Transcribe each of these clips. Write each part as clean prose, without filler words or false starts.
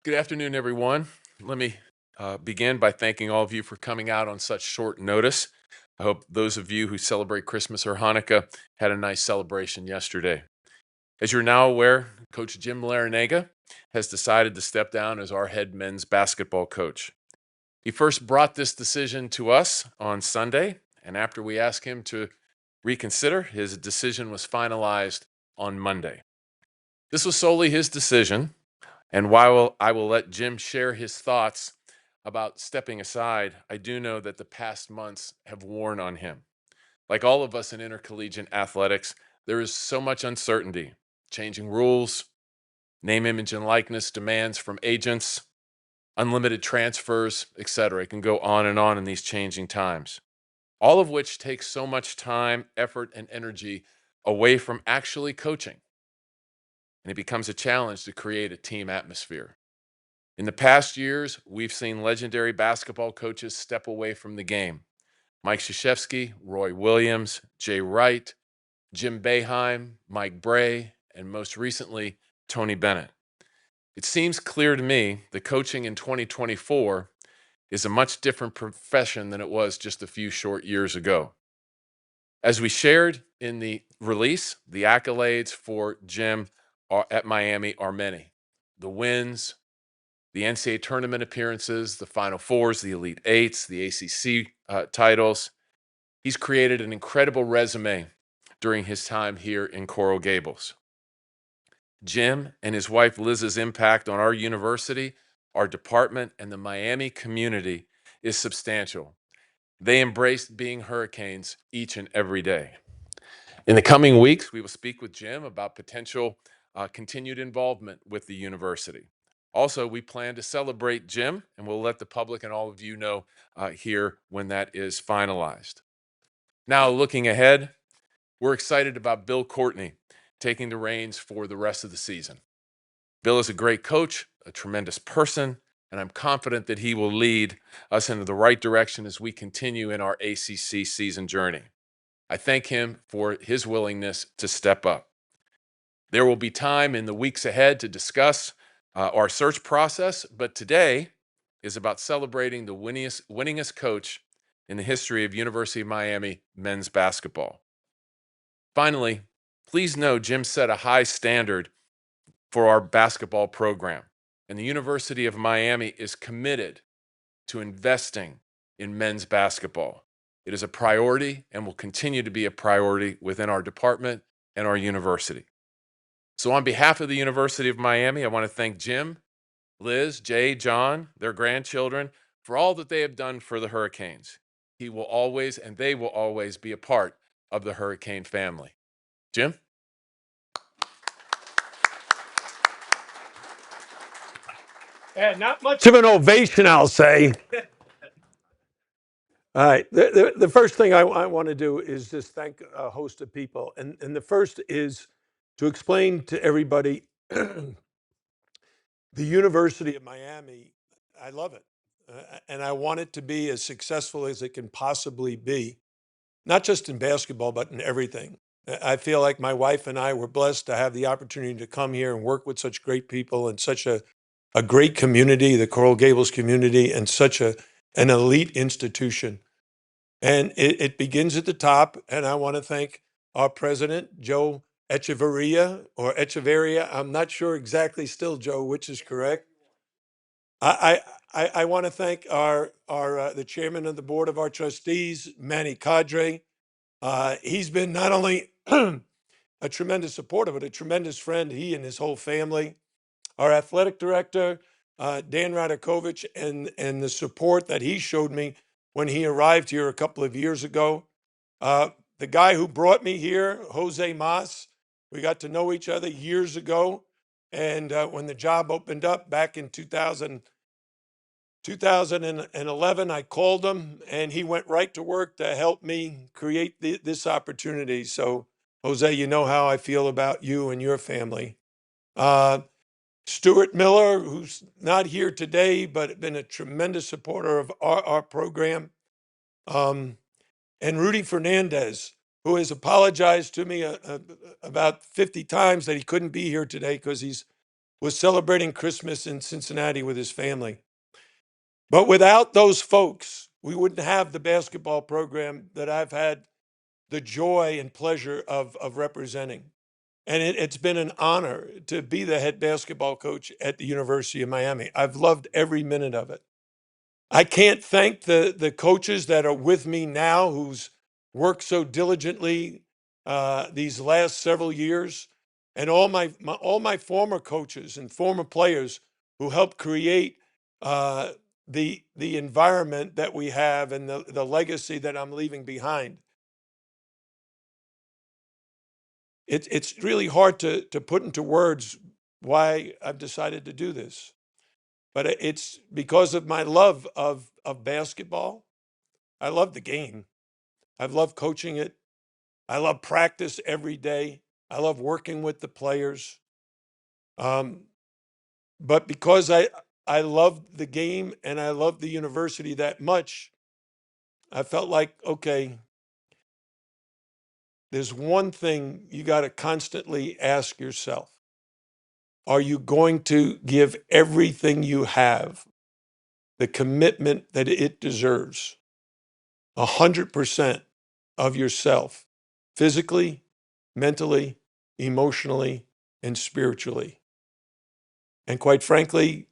Good afternoon, everyone. Let me begin by thanking all of you for coming out on such short notice. I hope those of you who celebrate Christmas or Hanukkah had a nice celebration yesterday. As you're now aware, Coach Jim Larrañaga has decided to step down as our head men's basketball coach. He first brought this decision to us on Sunday, and after we asked him to reconsider, his decision was finalized on Monday. This was solely his decision, and while I will let Jim share his thoughts about stepping aside, I do know that the past months have worn on him. Like all of us in intercollegiate athletics, there is so much uncertainty, changing rules, name, image, and likeness demands from agents, unlimited transfers, etc. It can go on and on in these changing times, all of which takes so much time, effort, and energy away from actually coaching. And it becomes a challenge to create a team atmosphere. In the past years, we've seen legendary basketball coaches step away from the game. Mike Krzyzewski, Roy Williams, Jay Wright, Jim Boeheim, Mike Bray, and most recently, Tony Bennett. It seems clear to me that coaching in 2024 is a much different profession than it was just a few short years ago. As we shared in the release, the accolades for Jim at Miami are many. The wins, the NCAA tournament appearances, the Final Fours, the Elite Eights, the ACC titles. He's created an incredible resume during his time here in Coral Gables. Jim and his wife Liz's impact on our university, our department, and the Miami community is substantial. They embraced being Hurricanes each and every day. In the coming weeks, we will speak with Jim about potential continued involvement with the university. Also, we plan to celebrate Jim, and we'll let the public and all of you know here when that is finalized. Now, looking ahead, we're excited about Bill Courtney taking the reins for the rest of the season. Bill is a great coach, a tremendous person, and I'm confident that he will lead us into the right direction as we continue in our ACC season journey. I thank him for his willingness to step up. There will be time in the weeks ahead to discuss our search process, but today is about celebrating the winningest coach in the history of University of Miami men's basketball. Finally, please know Jim set a high standard for our basketball program, and the University of Miami is committed to investing in men's basketball. It is a priority and will continue to be a priority within our department and our university. So on behalf of the University of Miami, I want to thank Jim, Liz, Jay, John, their grandchildren, for all that they have done for the Hurricanes. He will always, and they will always be a part of the Hurricane family. Jim? Not much of an ovation, I'll say. All right. The first thing I want to do is just thank a host of people. And the first is to explain to everybody the University of Miami. I love it. And I want it to be as successful as it can possibly be, not just in basketball, but in everything. I feel like my wife and I were blessed to have the opportunity to come here and work with such great people and such a great community, the Coral Gables community, and such an elite institution. And it begins at the top. And I want to thank our president, Joe Echeverria. I'm not sure exactly still, Joe, which is correct. I want to thank our the chairman of the board of our trustees, Manny Cadre. He's been not only a tremendous supporter, but a tremendous friend, he and his whole family. Our athletic director, Dan Radakovich, and the support that he showed me when he arrived here a couple of years ago. The guy who brought me here, Jose Mas, we got to know each other years ago. And when the job opened up back in 2011, I called him and he went right to work to help me create this opportunity. So, Jose, you know how I feel about you and your family. Stuart Miller, who's not here today, but been a tremendous supporter of our program. And Rudy Fernandez, who has apologized to me about 50 times that he couldn't be here today because he's was celebrating Christmas in Cincinnati with his family. But without those folks, we wouldn't have the basketball program that I've had the joy and pleasure of representing. And it's been an honor to be the head basketball coach at the University of Miami. I've loved every minute of it. I can't thank the coaches that are with me now who's worked so diligently these last several years, and all my former coaches and former players who helped create the environment that we have and the legacy that I'm leaving behind. It's really hard to put into words why I've decided to do this, but it's because of my love of basketball. I love the game. I've loved coaching it. I love practice every day. I love working with the players. Um, but because I love the game and I love the university that much, I felt like, okay, there's one thing you got to constantly ask yourself. Are you going to give everything you have, the commitment that it deserves, 100% of yourself, physically, mentally, emotionally, and spiritually? And quite frankly,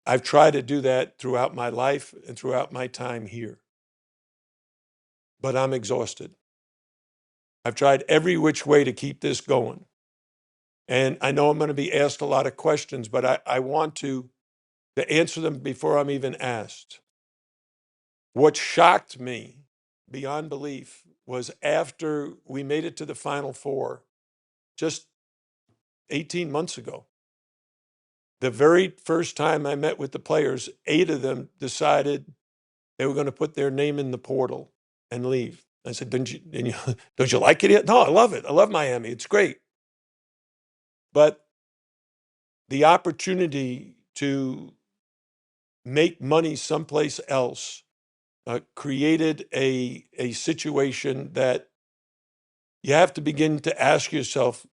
I've tried to do that throughout my life and throughout my time here. But I'm exhausted. I've tried every which way to keep this going. And I know I'm going to be asked a lot of questions, but I want to answer them before I'm even asked. What shocked me beyond belief was after we made it to the Final Four just 18 months ago, the very first time I met with the players, 8 of them decided they were going to put their name in the portal and leave. I said, don't you like it yet? No, I love it. I love Miami. It's great. But the opportunity to make money someplace else created a situation that you have to begin to ask yourself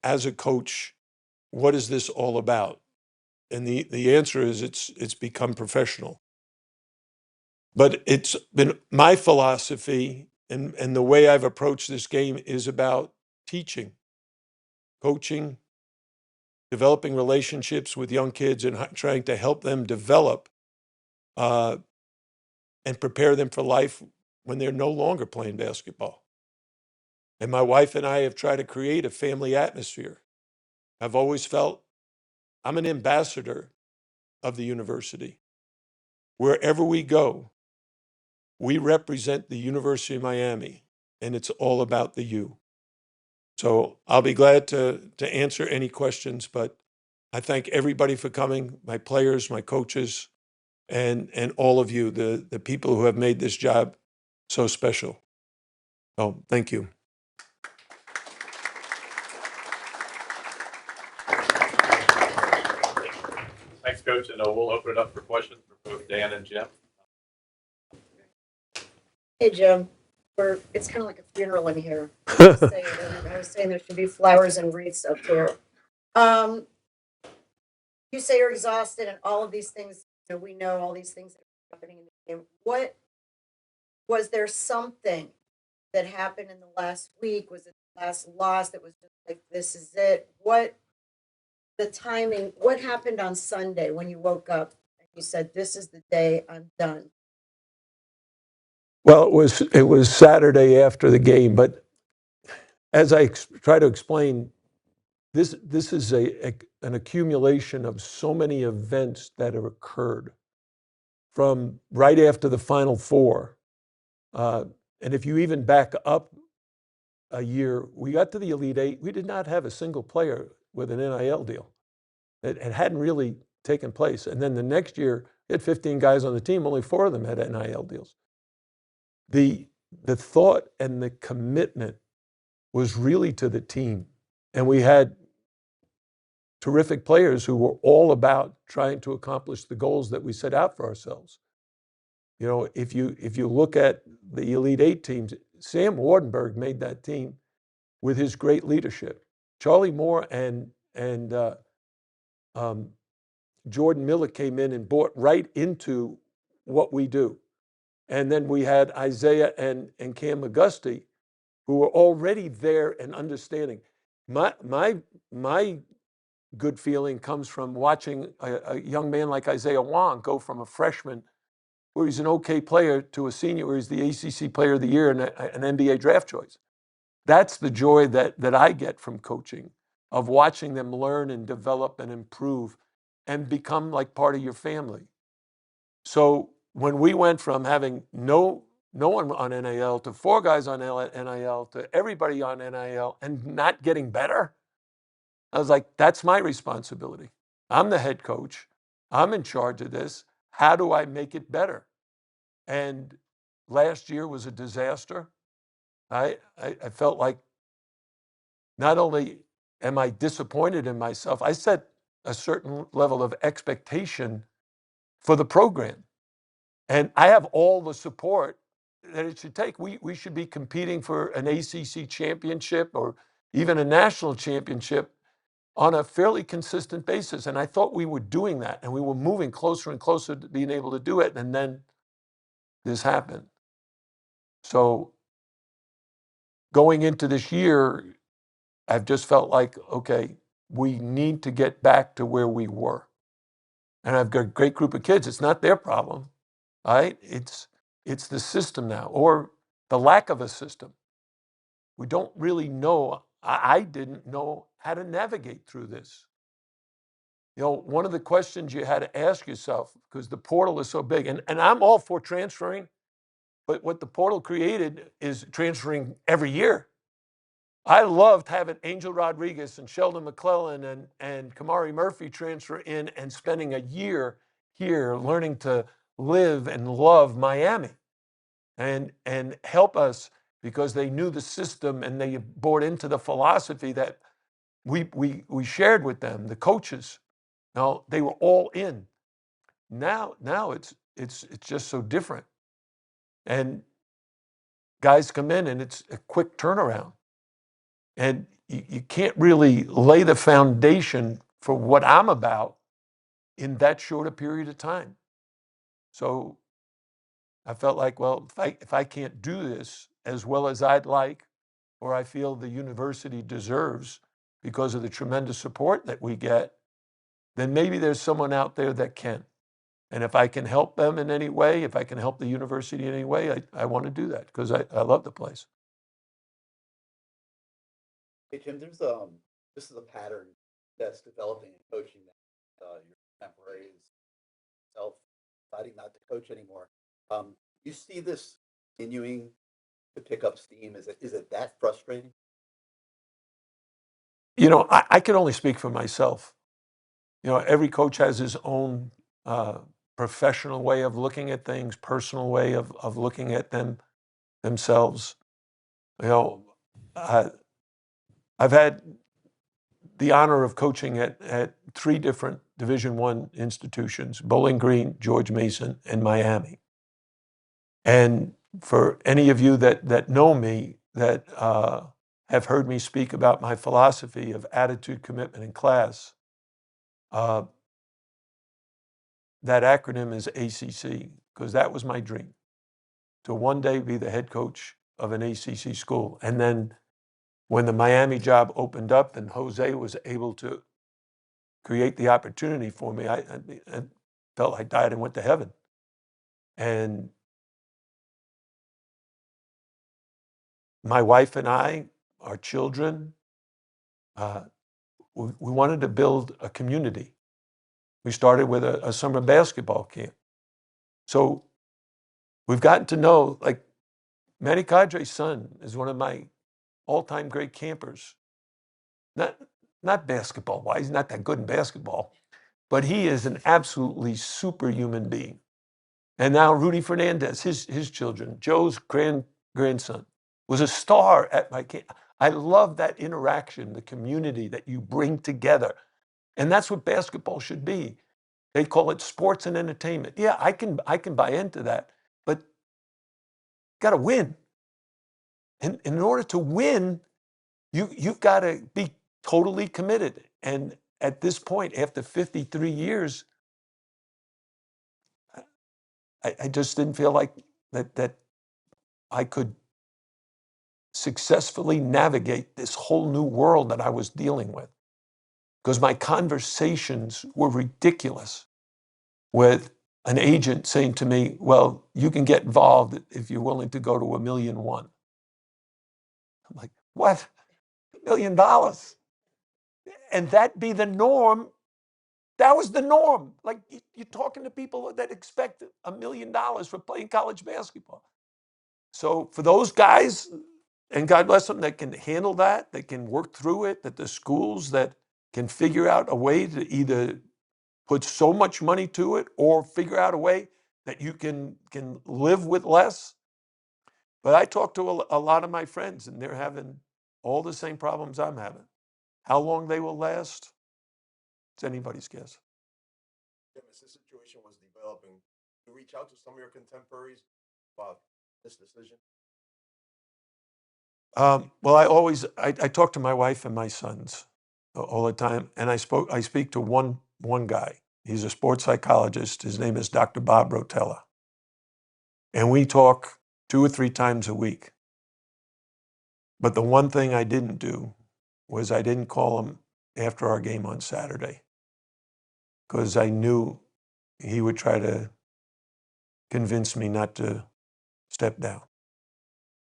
as a coach, what is this all about? And the answer is it's become professional. But it's been my philosophy and the way I've approached this game is about teaching, coaching, developing relationships with young kids and trying to help them develop uh, and prepare them for life when they're no longer playing basketball. And my wife and I have tried to create a family atmosphere. I've always felt I'm an ambassador of the university. Wherever we go, we represent the University of Miami, and it's all about the U. So I'll be glad to answer any questions, but I thank everybody for coming, my players, my coaches, and all of you, the people who have made this job so special. So thank you. Thanks, Coach. And we'll open it up for questions for both Dan and Jim. Hey, Jim. It's kind of like a funeral in here. I was saying there should be flowers and wreaths up here. You say you're exhausted and all of these things, we know all these things that are happening in the game. What was there something that happened in the last week? Was it the last loss that was just like, this is it? What the timing, what happened on Sunday when you woke up and you said, this is the day I'm done? Well, it was Saturday after the game, but as I try to explain, this is an accumulation of so many events that have occurred from right after the Final Four. And if you even back up a year, we got to the Elite Eight. We did not have a single player with an NIL deal. It hadn't really taken place. And then the next year, we had 15 guys on the team. Only 4 of them had NIL deals. The thought and the commitment was really to the team. And we had terrific players who were all about trying to accomplish the goals that we set out for ourselves. If you look at the Elite Eight teams, Sam Wardenberg made that team with his great leadership. Charlie Moore and Jordan Miller came in and bought right into what we do. And then we had Isaiah and Cam McGusty, who were already there and understanding. My good feeling comes from watching a young man like Isaiah Wong go from a freshman where he's an okay player to a senior where he's the ACC Player of the Year and an NBA draft choice. That's the joy that I get from coaching, of watching them learn and develop and improve and become like part of your family. So when we went from having no one on NIL to 4 guys on NIL to everybody on NIL and not getting better, I was like, that's my responsibility. I'm the head coach. I'm in charge of this. How do I make it better? And last year was a disaster. I felt like not only am I disappointed in myself, I set a certain level of expectation for the program. And I have all the support that it should take. We should be competing for an ACC championship or even a national championship on a fairly consistent basis. And I thought we were doing that, and we were moving closer and closer to being able to do it. And then this happened. So going into this year, I've just felt like, okay, we need to get back to where we were. And I've got a great group of kids. It's not their problem, right? It's the system now, or the lack of a system. We don't really know. I didn't know how to navigate through this. One of the questions you had to ask yourself, because the portal is so big, and I'm all for transferring, but what the portal created is transferring every year. I loved having Angel Rodriguez and Sheldon McClellan and Kamari Murphy transfer in and spending a year here learning to live and love Miami and help us because they knew the system and they bought into the philosophy that we shared with them, the coaches. Now they were all in. Now it's just so different. And guys come in and it's a quick turnaround. And you can't really lay the foundation for what I'm about in that short a period of time. So I felt like, well, if I can't do this as well as I'd like, or I feel the university deserves because of the tremendous support that we get, then maybe there's someone out there that can. And if I can help them in any way, if I can help the university in any way, I want to do that because I love the place. Hey Jim, this is a pattern that's developing in coaching that your contemporaries self deciding not to coach anymore. You see this continuing to pick up steam? Is it that frustrating? I can only speak for myself. Every coach has his own professional way of looking at things, personal way of looking at themselves. I've had the honor of coaching at 3 different Division I institutions: Bowling Green, George Mason, and Miami. And for any of you that know me, that have heard me speak about my philosophy of attitude, commitment, and class, that acronym is ACC, because that was my dream, to one day be the head coach of an ACC school. And then when the Miami job opened up and Jose was able to create the opportunity for me, I felt I died and went to heaven. And my wife and I, our children, we wanted to build a community. We started with a summer basketball camp. So we've gotten to know, like, Manny Cadre's son is one of my all-time great campers. Not basketball-wise, he's not that good in basketball, but he is an absolutely superhuman being. And now Rudy Fernandez, his children, Joe's grandson, was a star at my camp. I love that interaction, the community that you bring together. And that's what basketball should be. They call it sports and entertainment. Yeah, I can buy into that, but got to win. And in order to win, you've got to be totally committed. And at this point, after 53 years, I just didn't feel like that I could successfully navigate this whole new world that I was dealing with. Because my conversations were ridiculous with an agent saying to me, well, you can get involved if you're willing to go to $1.1 million. I'm like, what? $1 million? And that be the norm. That was the norm. Like, you're talking to people that expect $1 million for playing college basketball. So for those guys, and God bless them, that can handle that can work through it, that the schools that can figure out a way to either put so much money to it or figure out a way that you can live with less. But I talk to a lot of my friends, and they're having all the same problems I'm having. How long they will last, it's anybody's guess. As this situation was developing, you reach out to some of your contemporaries about this decision? Well, I talk to my wife and my sons all the time, and I speak to one guy. He's a sports psychologist. His name is Dr. Bob Rotella. And we talk 2 or 3 times a week. But the one thing I didn't do was I didn't call him after our game on Saturday, because I knew he would try to convince me not to step down.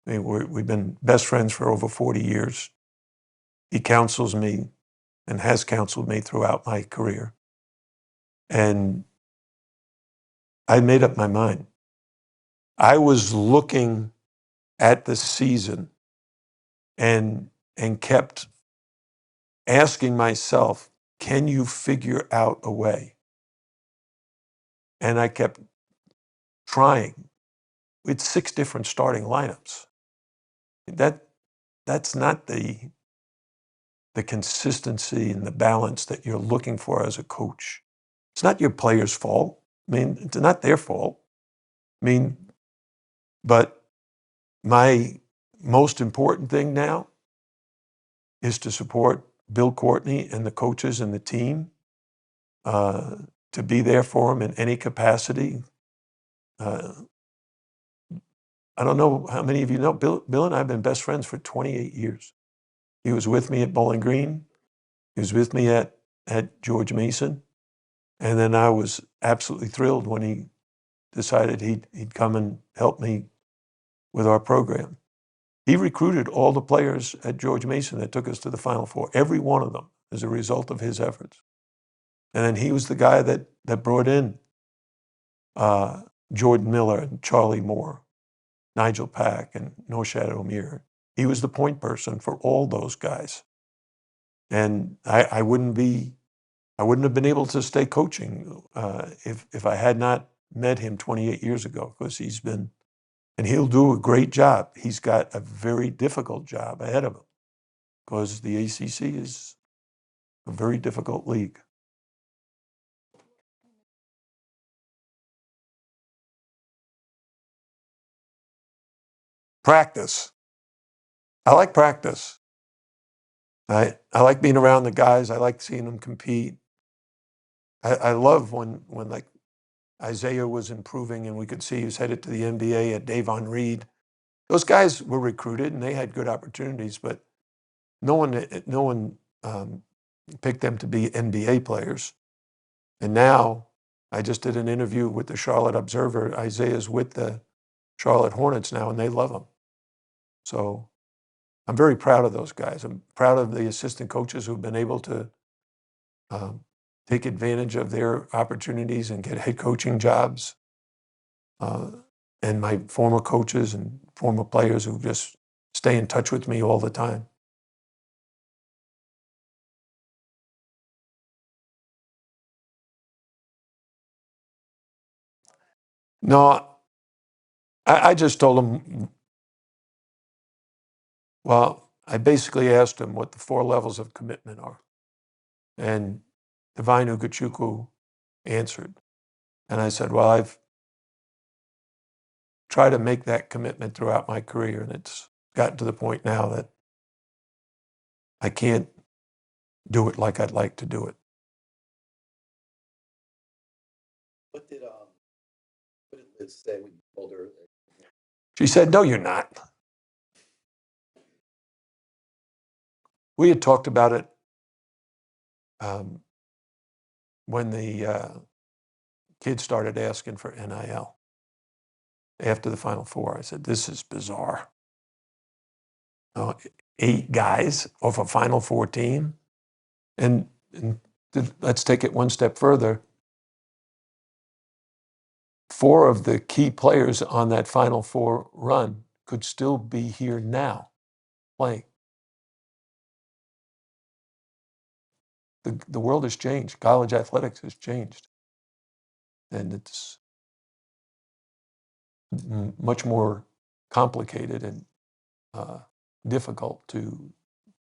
I mean, we've been best friends for over 40 years. He counsels me and has counseled me throughout my career. And I made up my mind. I was looking at the season and kept asking myself, can you figure out a way? And I kept trying. With 6 different starting lineups. That's not the consistency and the balance that you're looking for as a coach. It's not your players' fault. I mean, it's not their fault. I mean, but my most important thing now is to support Bill Courtney and the coaches and the team, to be there for them in any capacity. I don't know how many of you know, Bill and I have been best friends for 28 years. He was with me at Bowling Green. He was with me at George Mason. And then I was absolutely thrilled when he decided he'd come and help me with our program. He recruited all the players at George Mason that took us to the Final Four, every one of them, as a result of his efforts. And then he was the guy that brought in Jordan Miller and Charlie Moore, Nigel Pack and Norshad Omir. He was the point person for all those guys. And I wouldn't have been able to stay coaching if I had not met him 28 years ago, because and he'll do a great job. He's got a very difficult job ahead of him, because the ACC is a very difficult league. Practice. I like practice. I like being around the guys. I like seeing them compete. I love when like Isaiah was improving and we could see he was headed to the NBA at Davon Reed. Those guys were recruited and they had good opportunities, but no one picked them to be NBA players. And now I just did an interview with the Charlotte Observer. Isaiah's with the Charlotte Hornets now, and they love him. So I'm very proud of those guys. I'm proud of the assistant coaches who've been able to take advantage of their opportunities and get head coaching jobs. And my former coaches and former players who just stay in touch with me all the time. No, I just told them, well, I basically asked them what the 4 levels of commitment are. And Divine Ugochukwu answered. And I said, well, I've tried to make that commitment throughout my career, and it's gotten to the point now that I can't do it like I'd like to do it. What did Liz say when you told her? She said, "No, you're not." We had talked about it when the kids started asking for NIL after the Final Four. I said, "This is bizarre. 8 guys off a Final Four team." And let's take it one step further. 4 of the key players on that Final Four run could still be here now playing. The world has changed. College athletics has changed. And it's much more complicated and difficult to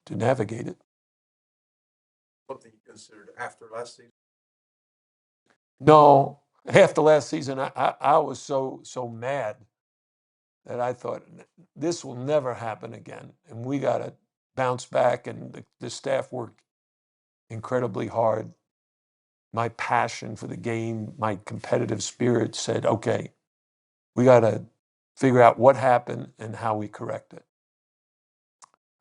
navigate it. Something you considered after last season? No, after last season, I was so mad that I thought this will never happen again, and we got to bounce back. And the staff worked incredibly hard. My passion for the game, my competitive spirit said, "Okay, we got to figure out what happened and how we correct it."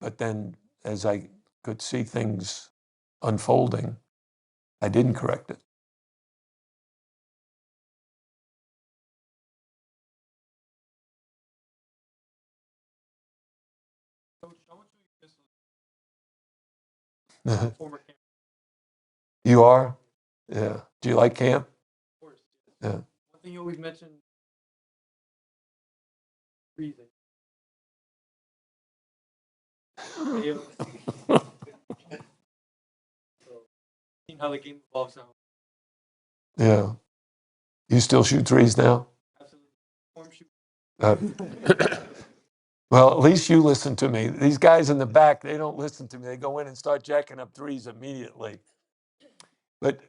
But then, as I could see things unfolding, I didn't correct it. Former camp. You are? Yeah. Do you like camp? Of course. Yeah. One thing you always mention, breathing. So, seeing how the game evolves now. Yeah. You still shoot threes now? Absolutely. Form shoot. Well, at least you listen to me. These guys in the back, they don't listen to me. They go in and start jacking up threes immediately. But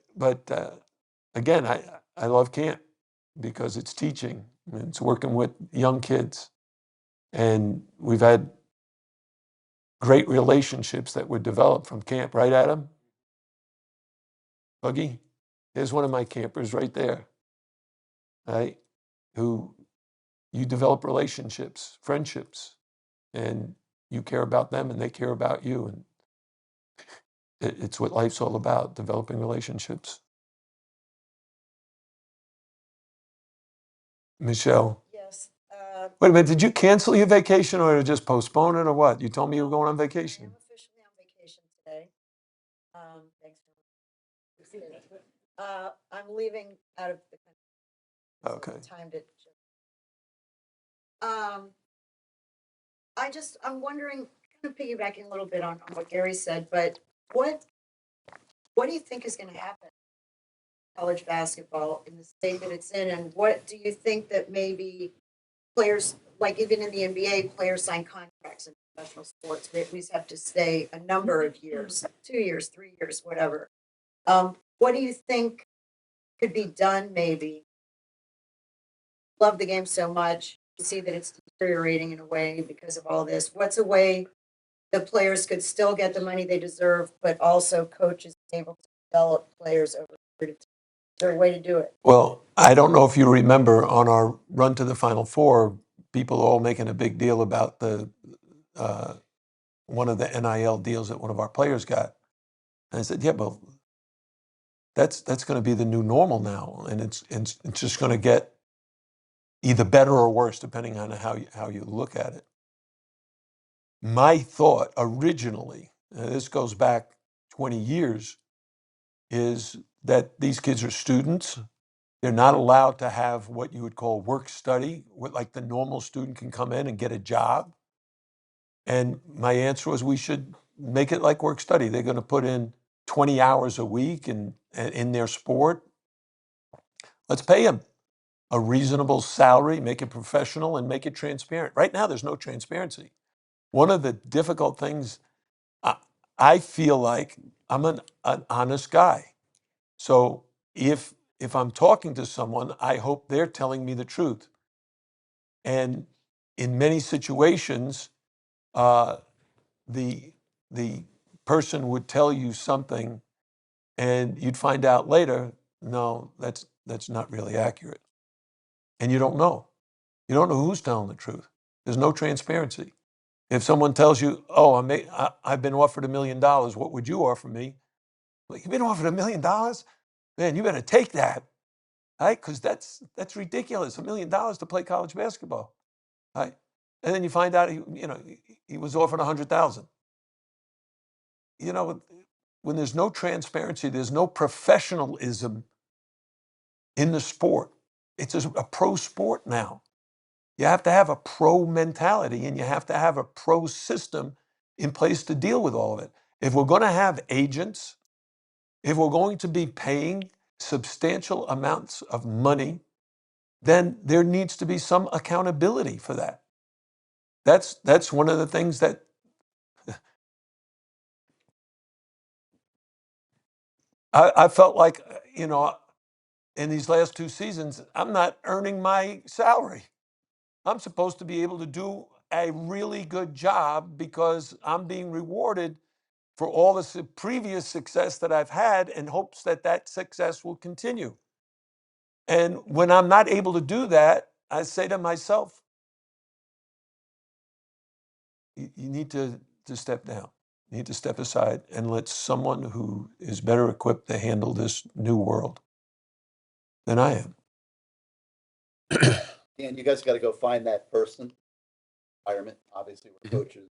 again, I love camp because it's teaching. It's working with young kids. And we've had great relationships that were developed from camp, right, Adam? Buggy? There's one of my campers right there, right? Who you develop relationships, friendships, and you care about them and they care about you. And it's what life's all about, developing relationships. Michelle, Yes. wait a minute, did you cancel your vacation or just postpone it or what? You told me you were going on I vacation. am officially on vacation today. Thanks for. I'm leaving out of the country. Okay. So timed it. I'm wondering, kind of piggybacking a little bit on what Gary said, but what do you think is going to happen in college basketball in the state that it's in, and what do you think that maybe players, like even in the NBA, players sign contracts in professional sports. They at least have to stay a number of years, 2 years, 3 years, whatever. What do you think could be done maybe? Love the game so much. You see that it's deteriorating in a way because of all this. What's a way the players could still get the money they deserve, but also coaches able to develop players over a period of time? Is there a way to do it? Well, I don't know if you remember on our run to the Final Four, people all making a big deal about the one of the NIL deals that one of our players got. And I said, yeah, but that's going to be the new normal now, and it's just going to get either better or worse depending on how you look at it. My thought originally, and this goes back 20 years, is that these kids are students. They're not allowed to have what you would call work study, like the normal student can come in and get a job. And my answer was we should make it like work study. They're going to put in 20 hours a week in their sport. Let's pay them a reasonable salary, make it professional, and make it transparent. Right now, there's no transparency. One of the difficult things, I feel like I'm an honest guy. So if I'm talking to someone, I hope they're telling me the truth. And in many situations, the person would tell you something, and you'd find out later, no, that's not really accurate. And you don't know. You don't know who's telling the truth. There's no transparency. If someone tells you, oh, I've been offered $1 million, what would you offer me? Well, you've been offered $1 million? Man, you better take that, right? Because that's ridiculous, $1 million to play college basketball, right? And then you find out he was offered 100,000. You know, when there's no transparency, there's no professionalism in the sport. It's a pro sport now. You have to have a pro mentality, and you have to have a pro system in place to deal with all of it. If we're going to have agents, if we're going to be paying substantial amounts of money, then there needs to be some accountability for that. That's one of the things that I felt like, in these last 2 seasons, I'm not earning my salary. I'm supposed to be able to do a really good job because I'm being rewarded for all the previous success that I've had in hopes that that success will continue. And when I'm not able to do that, I say to myself, you need to step down. You need to step aside and let someone who is better equipped to handle this new world than I am. And you guys got to go find that person. Environment, obviously, where coaches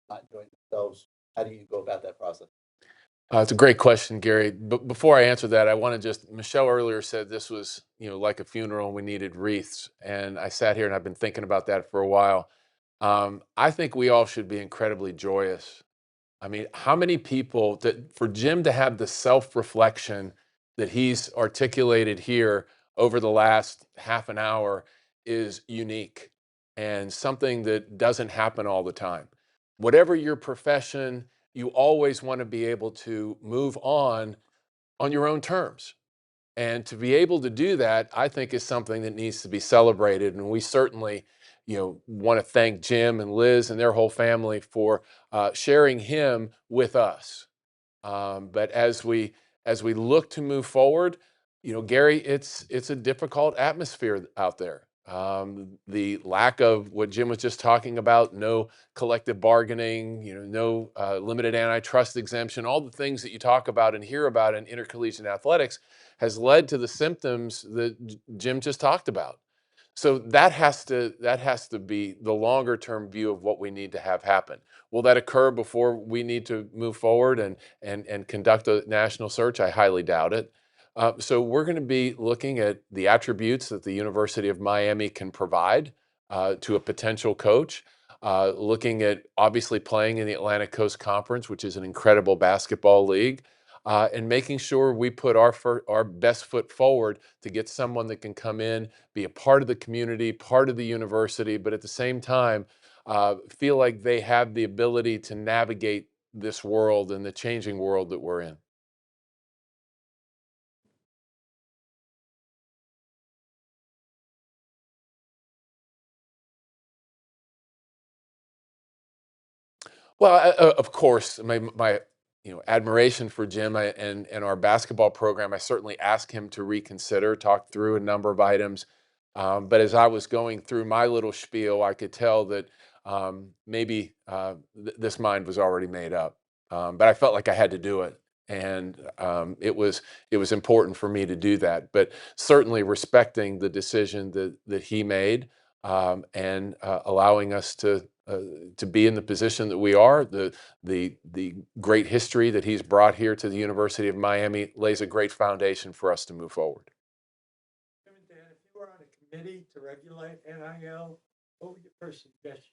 not enjoying themselves. How do you go about that process? It's a great question, Gary. But before I answer that, I want to Michelle earlier said this was, like a funeral and we needed wreaths. And I sat here and I've been thinking about that for a while. I think we all should be incredibly joyous. I mean, how many people for Jim to have the self-reflection that he's articulated here over the last half an hour is unique and something that doesn't happen all the time. Whatever your profession, you always want to be able to move on your own terms. And to be able to do that, I think is something that needs to be celebrated. And we certainly, want to thank Jim and Liz and their whole family for sharing him with us. But as we look to move forward, Gary, it's a difficult atmosphere out there. The lack of what Jim was just talking about, no collective bargaining, no limited antitrust exemption, all the things that you talk about and hear about in intercollegiate athletics has led to the symptoms that Jim just talked about. So that has to be the longer term view of what we need to have happen. Will that occur before we need to move forward and conduct a national search? I highly doubt it. So we're going to be looking at the attributes that the University of Miami can provide to a potential coach. Looking at obviously playing in the Atlantic Coast Conference, which is an incredible basketball league, and making sure we put our best foot forward to get someone that can come in, be a part of the community, part of the university, but at the same time, feel like they have the ability to navigate this world and the changing world that we're in. Well, of course, my admiration for Jim and our basketball program. I certainly asked him to reconsider, talk through a number of items. But as I was going through my little spiel, I could tell that maybe this mind was already made up. But I felt like I had to do it, and it was important for me to do that. But certainly respecting the decision that he made and allowing us to be in the position that we are. The great history that he's brought here to the University of Miami lays a great foundation for us to move forward. Jim and Dan, if you were on a committee to regulate NIL, what would your first suggestion?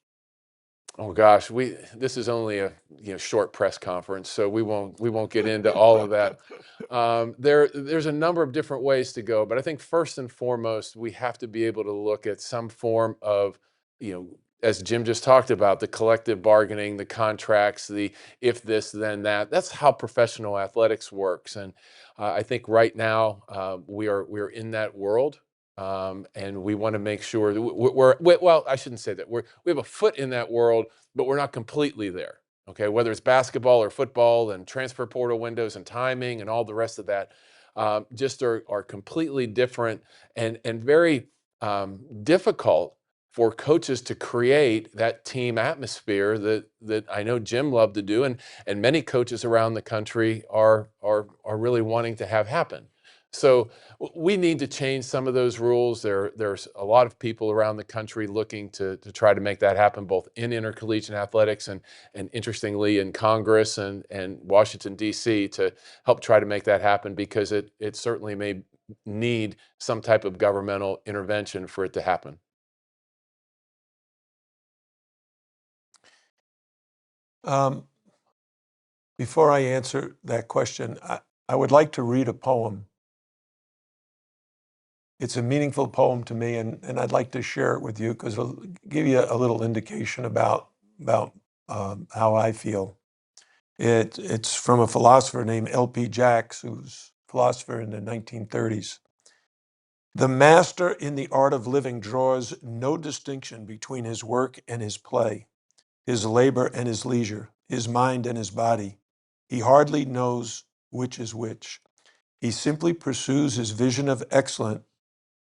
Oh gosh, this is only a short press conference, so we won't get into all of that. There's a number of different ways to go, but I think first and foremost we have to be able to look at some form of, as Jim just talked about, the collective bargaining, the contracts, the if this then that. That's how professional athletics works, and I think right now we're in that world. And we want to make sure that well, I shouldn't say that we have a foot in that world, but we're not completely there. Okay, whether it's basketball or football and transfer portal windows and timing and all the rest of that. just are completely different and very difficult for coaches to create that team atmosphere that I know Jim loved to do, and many coaches around the country are really wanting to have happen. So we need to change some of those rules. There's a lot of people around the country looking to try to make that happen, both in intercollegiate athletics and interestingly in Congress and Washington, D.C. to help try to make that happen, because it certainly may need some type of governmental intervention for it to happen. Before I answer that question, I would like to read a poem. It's a meaningful poem to me, and I'd like to share it with you because it'll give you a little indication about how I feel. It's from a philosopher named L.P. Jacks, who's a philosopher in the 1930s. The master in the art of living draws no distinction between his work and his play, his labor and his leisure, his mind and his body. He hardly knows which is which. He simply pursues his vision of excellence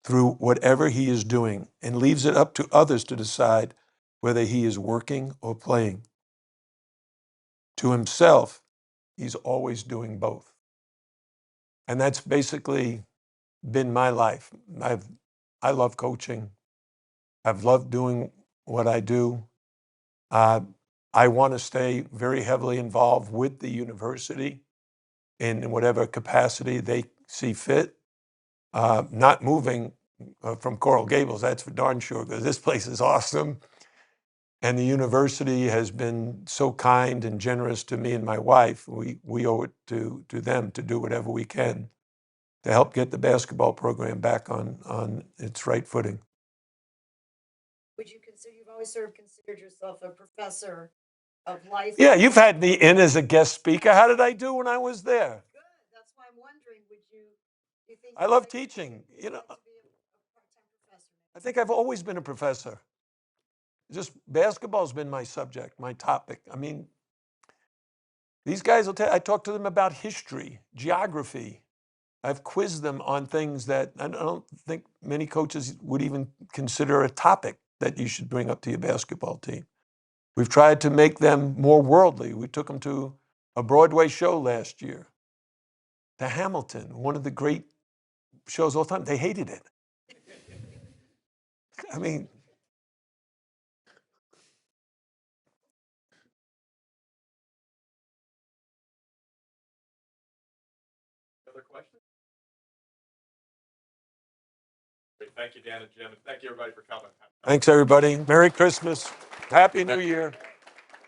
through whatever he is doing and leaves it up to others to decide whether he is working or playing. To himself, he's always doing both. And that's basically been my life. I love coaching. I've loved doing what I do. I want to stay very heavily involved with the university in whatever capacity they see fit. Not moving from Coral Gables, that's for darn sure, because this place is awesome. And the university has been so kind and generous to me and my wife. We owe it to them to do whatever we can to help get the basketball program back on its right footing. Would you consider, you've always sort of considered yourself a professor of life? Yeah, you've had me in as a guest speaker. How did I do when I was there? Good. That's why I'm wondering, do you think I love teaching. You know, to be a part-time professor? I think I've always been a professor. Just basketball's been my subject, my topic. I mean, these guys will tell, I talk to them about history, geography. I've quizzed them on things that I don't think many coaches would even consider a topic that you should bring up to your basketball team. We've tried to make them more worldly. We took them to a Broadway show last year, to Hamilton, one of the great shows of all time. They hated it. I mean, Other questions? Great. Thank you, Dan and Jim, and thank you everybody for coming. thanks everybody. Merry Christmas. Happy New Year.